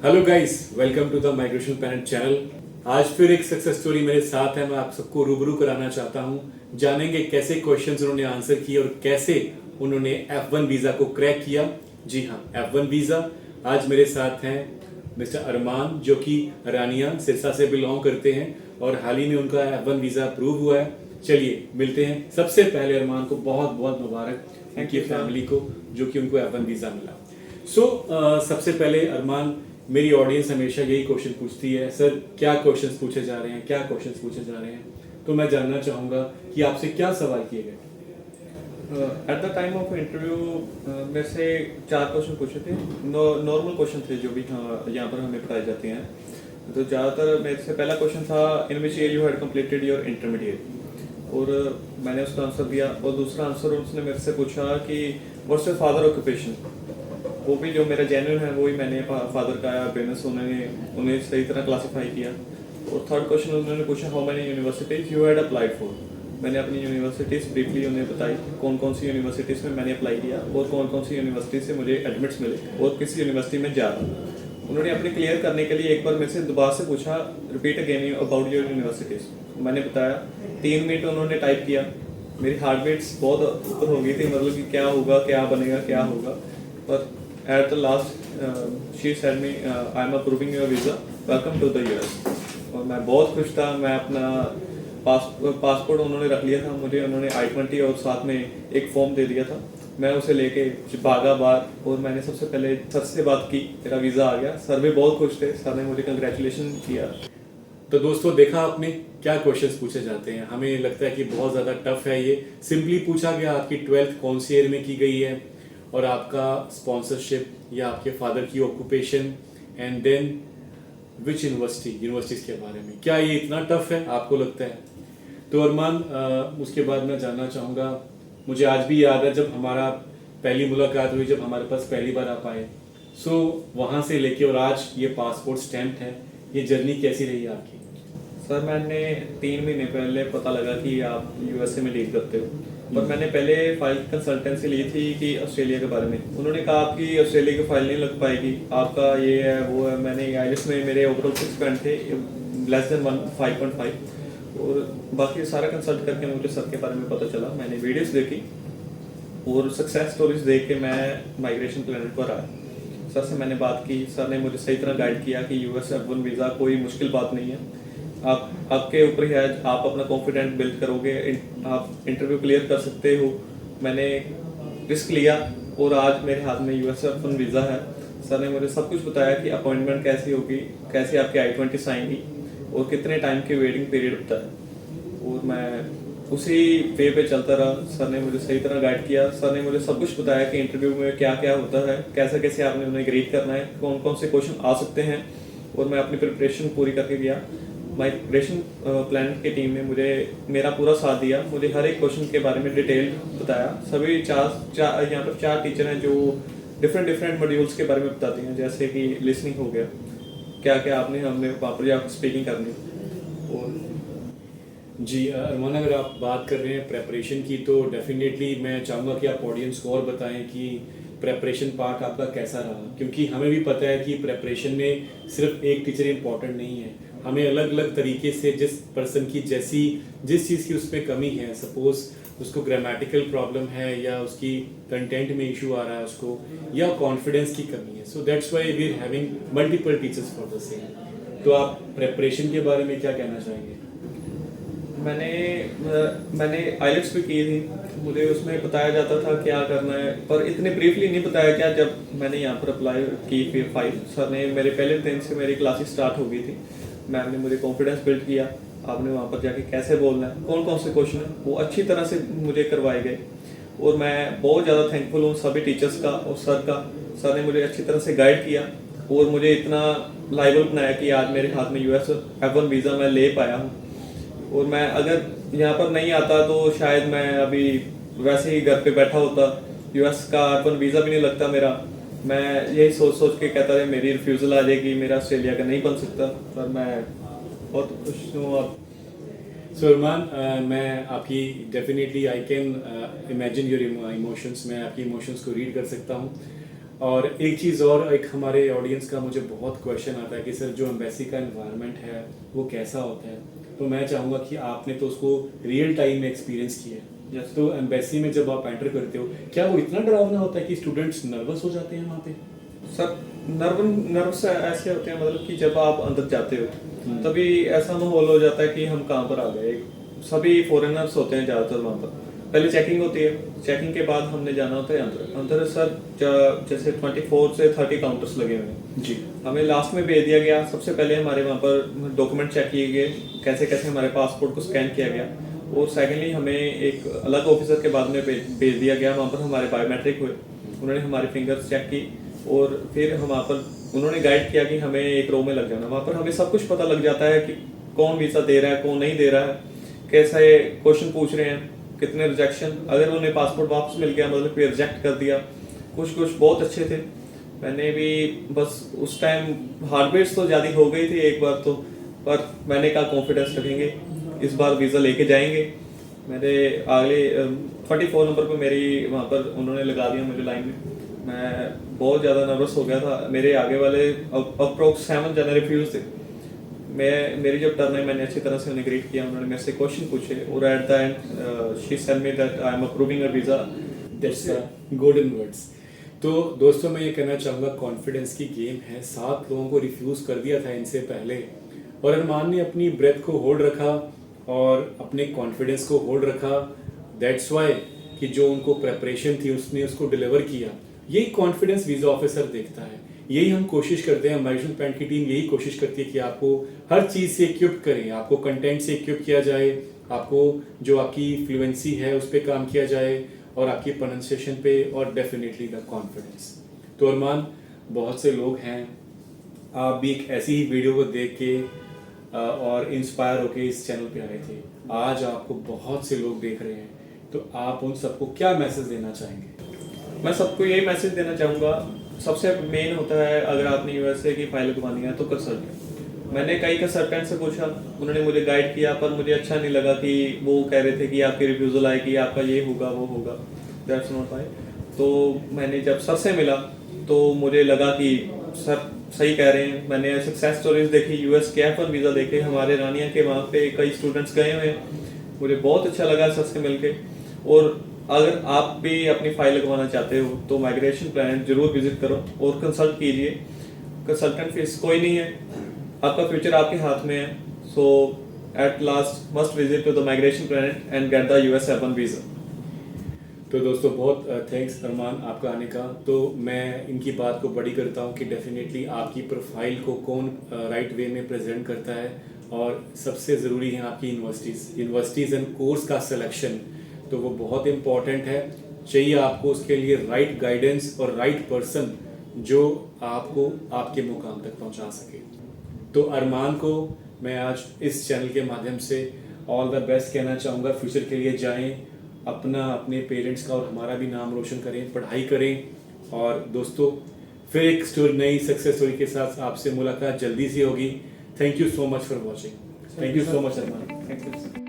Hello guys, welcome to the migration planet channel. आज फिर एक सक्सेस स्टोरी मेरे साथ है। मैं आप सबको रूबरू कराना चाहता हूं। जानेंगे कैसे क्वेश्चंस उन्होंने आंसर किए और कैसे उन्होंने F1 वीजा को क्रैक किया। जी हाँ, F1 वीजा। आज मेरे साथ हैं मिस्टर अरमान, जो कि रानिया सिरसा से बिलोंग करते हैं और हाल ही में उनका F1 वीजा अप्रूव हुआ है। चलिए मिलते हैं। सबसे पहले अरमान को बहुत बहुत मुबारक उनकी फैमिली को, जो कि उनको F1 वीजा मिला। सबसे पहले अरमान, मेरी ऑडियंस हमेशा यही क्वेश्चन पूछती है, सर क्या क्वेश्चंस पूछे जा रहे हैं, क्या क्वेश्चंस पूछे जा रहे हैं। तो मैं जानना चाहूंगा कि आपसे क्या सवाल किए गए। At the time of interview मेरे से 4 क्वेश्चन पूछे थे। नॉर्मल क्वेश्चन थे जो भी यहाँ पर हमें पढ़ाए जाते हैं। तो ज़्यादातर मेरे से पहला क्वेश्चन था, in which year you had completed your intermediate, और मैंने उसका आंसर दिया। और दूसरा आंसर उसने मेरे से पूछा कि व्हाट्स योर फादर ऑक्यूपेशन। वो भी जो मेरा जेन्युइन है वही मैंने फादर का बिजनेस उन्हें सही तरह क्लासीफाई किया। और थर्ड क्वेश्चन उन्होंने पूछा, how many universities you had applied for. मैंने अपनी यूनिवर्सिटीज़ ब्रीफली उन्हें बताई, कौन कौन सी यूनिवर्सिटीज़ में मैंने अप्लाई किया और कौन कौन सी यूनिवर्सिटी से मुझे एडमिट्स मिले और किस यूनिवर्सिटी में जा रहा हूँ। उन्होंने अपने क्लियर करने के लिए एक बार मेरे से दोबारा से पूछा, repeat again about your universities. मैंने बताया। 3 मिनट उन्होंने टाइप किया। मेरी हार्ट बीट्स बहुत ऊपर हो गई थी, मतलब कि क्या होगा, क्या बनेगा, क्या होगा। पर at the last she said me, I am approving your visa, welcome to the US. और मैं बहुत खुश था। मैं अपना पासपोर्ट उन्होंने रख लिया था मुझे, उन्होंने I-20 और साथ में एक फॉर्म दे दिया था। मैं उसे लेके भागा बाहर और मैंने सबसे पहले सर से बात की, मेरा वीज़ा आ गया। सर भी बहुत खुश थे, सर ने मुझे कंग्रेचुलेशन किया। तो दोस्तों, देखा आपने क्या क्वेश्चंस पूछे जाते हैं। हमें लगता है कि बहुत ज़्यादा टफ है। ये सिंपली पूछा गया आपकी 12th कौन सी ईयर में की गई है और आपका स्पॉन्सरशिप या आपके फादर की occupation, and then which universities के बारे में। क्या ये इतना टफ है आपको लगता है? तो अरमान, उसके बाद मैं जानना चाहूँगा, मुझे आज भी याद है जब हमारा पहली मुलाकात हुई, जब हमारे पास पहली बार आप आए। वहाँ से लेके और आज ये पासपोर्ट स्टैम्प है, ये जर्नी कैसी रही आपकी? सर मैंने 3 महीने पहले पता लगा कि आप यूएसए में डील करते हो, पर मैंने पहले फाइल कंसल्टेंसी ली थी कि ऑस्ट्रेलिया के बारे में। उन्होंने कहा आपकी ऑस्ट्रेलिया की फाइल नहीं लग पाएगी, आपका ये है वो है। मैंने आईएलटीएस में मेरे ओवरऑल 6 पॉइंट थे, लेस देन 5.5। और बाकी सारा कंसल्ट करके मुझे सर के बारे में पता चला। मैंने वीडियोस देखी और सक्सेस स्टोरीज देख के मैं माइग्रेशन प्लैनेट पर आया। सर से मैंने बात की, सर ने मुझे सही तरह गाइड किया कि यूएस F1 वीज़ा कोई मुश्किल बात नहीं है, आपके ऊपर ही है। आप अपना कॉन्फिडेंस बिल्ड करोगे, आप इंटरव्यू क्लियर कर सकते हो। मैंने रिस्क लिया और आज मेरे हाथ में यूएस F1 वीज़ा है। सर ने मुझे सब कुछ बताया कि अपॉइंटमेंट कैसी होगी, कैसे आपकी I-20 आएंगी और कितने टाइम की वेटिंग पीरियड होता है। और मैं उसी वे पे चलता रहा। सर ने मुझे सही तरह गाइड किया। सर ने मुझे सब कुछ बताया कि इंटरव्यू में क्या क्या होता है, कैसे कैसे आपने उन्हें ग्रीट करना है, कौन कौन से क्वेश्चन आ सकते हैं। और मैं अपनी प्रिपरेशन पूरी करके गया। माइग्रेशन प्लैनेट की टीम ने मुझे मेरा पूरा साथ दिया, मुझे हर एक क्वेश्चन के बारे में डिटेल बताया। सभी यहाँ पर 4 टीचर हैं जो डिफरेंट मॉड्यूल्स के बारे में बताते हैं, जैसे कि लिसनिंग हो गया, क्या क्या आपने हमने वहाँ पर जाकर स्पीकिंग करनी। और जी अरमान, अगर आप बात कर रहे हैं प्रेपरेशन की, तो डेफिनेटली मैं चाहूँगा कि आप ऑडियंस को और बताएं कि प्रेपरेशन पार्ट आपका कैसा रहा, क्योंकि हमें भी पता है कि प्रेपरेशन में सिर्फ एक टीचर इम्पॉर्टेंट नहीं है। हमें अलग अलग तरीके से जिस पर्सन की जिस चीज़ की उसमें कमी है, सपोज उसको ग्रामेटिकल प्रॉब्लम है या उसकी कंटेंट में इशू आ रहा है उसको, या कॉन्फिडेंस की कमी है, so that's why we are having multiple teachers for the same. तो आप प्रेपरेशन के बारे में क्या कहना चाहेंगे? मैंने आईलेट्स भी की थी, मुझे उसमें बताया जाता था क्या करना है, पर इतने ब्रीफली नहीं बताया गया। जब मैंने यहाँ पर अप्लाई की फिर फाइल, सर ने मेरे पहले दिन से मेरी क्लासेस स्टार्ट हो गई थी। मैम ने मुझे कॉन्फिडेंस बिल्ड किया, आपने वहाँ पर जाके कैसे बोलना है, कौन कौन से क्वेश्चन है, वो अच्छी तरह से मुझे करवाए गए। और मैं बहुत ज़्यादा थैंकफुल हूँ सभी टीचर्स का और सर का। सर ने मुझे अच्छी तरह से गाइड किया और मुझे इतना लायबल बनाया कि आज मेरे हाथ में यूएस F1 वीज़ा मैं ले पाया हूँ। और मैं अगर यहाँ पर नहीं आता तो शायद मैं अभी वैसे ही घर पे बैठा होता, यूएस का F1 वीज़ा भी नहीं लगता मेरा। मैं यही सोच के कहता था मेरी रिफ्यूज़ल आ जाएगी, मेरा ऑस्ट्रेलिया का नहीं बन सकता। पर मैं बहुत खुश हूँ अब। सुरमान, मैं आपकी definitely I can imagine your emotions, मैं आपकी इमोशंस को रीड कर सकता हूँ। और एक चीज़ और, एक हमारे ऑडियंस का मुझे बहुत क्वेश्चन आता है कि सर जो एम्बेसी का एनवायरनमेंट है वो कैसा होता है, तो मैं चाहूँगा कि आपने तो उसको रियल टाइम में एक्सपीरियंस किया है। Yes. तो एम्बेसी में जब आप एंटर करते हो, क्या वो इतना डरावना होता है कि स्टूडेंट्स नर्वस हो जाते हैं वहाँ पे? सर नर्वस ऐसे होते हैं, मतलब कि जब आप अंदर जाते हो तभी ऐसा माहौल हो जाता है कि हम कहाँ पर आ गए। सभी फॉरेनर्स होते हैं ज़्यादातर वहाँ पर। पहले चेकिंग होती है, चेकिंग के बाद हमने जाना होता है अंदर सर जैसे 24 से 30 काउंटर्स लगे हुए हैं जी। हमें लास्ट में भेज दिया गया। सबसे पहले हमारे वहाँ पर डॉक्यूमेंट चेक किए गए, कैसे कैसे हमारे पासपोर्ट को स्कैन किया गया, और सेकेंडली हमें एक अलग ऑफिसर के बाद में भेज दिया गया। वहाँ पर हमारे बायोमेट्रिक हुए, उन्होंने हमारी फिंगर्स चेक की, और फिर हम वहाँ पर उन्होंने गाइड किया कि हमें एक रो में लग जाना। वहाँ पर हमें सब कुछ पता लग जाता है कि कौन वीज़ा दे रहा है, कौन नहीं दे रहा है, कैसे क्वेश्चन पूछ रहे हैं, कितने रिजेक्शन, अगर उन्हें पासपोर्ट वापस मिल गया मतलब कि रिजेक्ट कर दिया। कुछ बहुत अच्छे थे। मैंने भी बस उस टाइम हार्टबीट्स तो ज़्यादा हो गई थी एक बार तो, पर मैंने कहा कॉन्फिडेंस रखेंगे, इस बार वीज़ा लेके जाएंगे। मेरे अगले 24 नंबर पर मेरी वहाँ पर उन्होंने लगा दिया मुझे लाइन में। मैं बहुत ज़्यादा नर्वस हो गया था। मेरे आगे वाले अप्रोक्स 7 जने रिफ्यूज थे। मेरी जब टर्न है मैंने अच्छी तरह से उन्हें ग्रीट किया, उन्होंने मेरे से क्वेश्चन पूछे, और at the end she said me that I am approving a visa. That's golden words. तो दोस्तों मैं ये कहना चाहूँगा, कॉन्फिडेंस की गेम है। 7 लोगों को रिफ्यूज़ कर दिया था इनसे पहले, और अरमान ने अपनी ब्रेथ को होल्ड रखा और अपने कॉन्फिडेंस को होल्ड रखा। दैट्स वाई कि जो उनको प्रेपरेशन थी उसने उसको डिलीवर किया। यही कॉन्फिडेंस वीज़ा ऑफिसर देखता है। यही हम कोशिश करते हैं, माइग्रेशन पैंट की टीम यही कोशिश करती है कि आपको हर चीज़ से इक्विप करें, आपको कंटेंट से इक्विप किया जाए, आपको जो आपकी फ्लुएंसी है उस पर काम किया जाए, और आपकी प्रोनाउंसिएशन पे, और डेफिनेटली द कॉन्फिडेंस। तो अरमान, बहुत से लोग हैं, आप भी एक ऐसी ही वीडियो को देख के और इंस्पायर होके इस चैनल पे आए थे। आज आपको बहुत से लोग देख रहे हैं, तो आप उन सबको क्या मैसेज देना चाहेंगे? मैं सबको यही मैसेज देना चाहूँगा, सबसे मेन होता है अगर आपने यूएसए की फाइल लगवानी है तो कंसल्टेंट। मैंने कई कंसल्टेंट से पूछा, उन्होंने मुझे गाइड किया, पर मुझे अच्छा नहीं लगा कि वो कह रहे थे कि आपकी रिफ्यूज़ल आएगी, आपका ये होगा वो होगा। That's not my. तो मैंने जब सर से मिला तो मुझे लगा कि सर सही कह रहे हैं। मैंने सक्सेस स्टोरीज देखी, यूएस के F1 वीज़ा देखे, हमारे रानिया के वहाँ पे कई स्टूडेंट्स गए हुए हैं। मुझे बहुत अच्छा लगा सर से मिलके। और अगर आप भी अपनी फाइल लगवाना चाहते हो तो माइग्रेशन प्लान जरूर विजिट करो और कंसल्ट कीजिए। कंसल्टेंट फीस कोई नहीं है, आपका फ्यूचर आपके हाथ में है। So at last must visit to the migration plan and get the US F1 visa. तो दोस्तों बहुत थैंक्स अरमान आपका आने का। तो मैं इनकी बात को बड़ी करता हूँ कि डेफिनेटली आपकी प्रोफाइल को कौन राइट वे में प्रेजेंट करता है, और सबसे ज़रूरी है आपकी यूनिवर्सिटीज़ एंड कोर्स का सिलेक्शन, तो वो बहुत इम्पॉर्टेंट है। चाहिए आपको उसके लिए राइट गाइडेंस और राइट पर्सन जो आपको आपके मुकाम तक पहुंचा सके। तो अरमान को मैं आज इस चैनल के माध्यम से ऑल द बेस्ट कहना चाहूँगा। फ्यूचर के लिए जाएं, अपना, अपने पेरेंट्स का और हमारा भी नाम रोशन करें, पढ़ाई करें। और दोस्तों फिर एक नई सक्सेस स्टोरी के साथ आपसे मुलाकात जल्दी सी होगी। Thank you so much for watching. Thank you so much Armaan. Thank you.